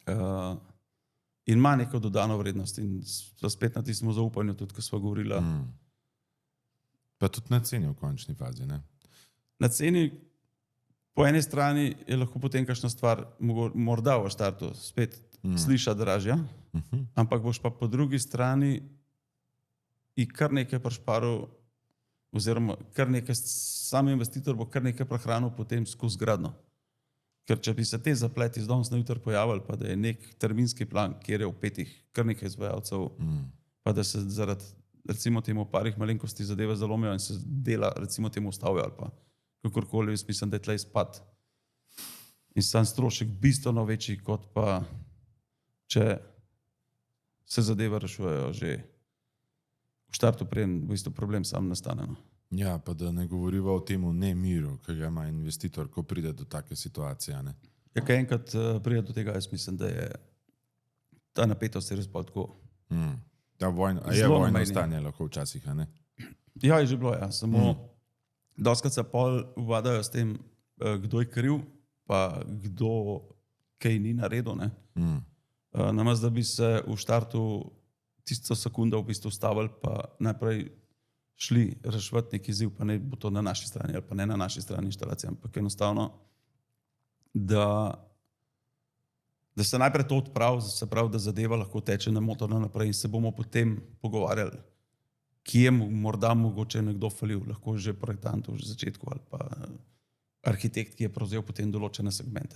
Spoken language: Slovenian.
in ima neko dodano vrednost in spet na tistem zaupanju, tudi ko smo govorili. Pa tudi na ceni v končni fazi, ne? Na ceni po eni strani je lahko potem kakšna stvar morda v štartu spet sliša dražja, ampak boš pa po drugi strani i kar nekaj prišparil, oziroma kar nekaj, sam investitor bo kar nekaj prehranil potem skozi gradno. Ker če bi se te zapleti z danes na jutro pojavili, pa da je nek terminski plan, kjer je v petih kar nekaj izvajalcev, pa da se zaradi recimo temu parih malenkosti zadeve zalomijo in se dela recimo temu ustavijo ali pa kakorkoli, jaz mislim, da je tle izpad. In sam strošek bistveno večji, kot pa če se zadeve rešujejo že v štartu, preden v bistvu problem sam nastane. No. Ja, pa da ne govoriva o temu nemiru, ki ga ima investitor, ko pride do take situacije. Ne? Ja, kaj enkrat pride do tega, jaz mislim, da je ta napetost res pa tako. Ja, je vojno stanje lahko včasih, a ne? Ja, je že bilo, ja. Samo dostikrat se pol uvadajo s tem, kdo je kriv, pa kdo kaj ni naredil. Ne? Namesto da bi se v štartu tisto sekundo v bistvu ustavili, pa najprej šli reševati neki izziv, pa ne bo to na naši strani ali pa ne na naši strani inštalacije, ampak enostavno, da se najprej to odpravi, se pravi, da zadeva lahko teče nemotorno naprej in se bomo potem pogovarjali, kje je morda mogoče nekdo falil, lahko že projektant v začetku ali pa arhitekt, ki je prevzel potem določene segmente.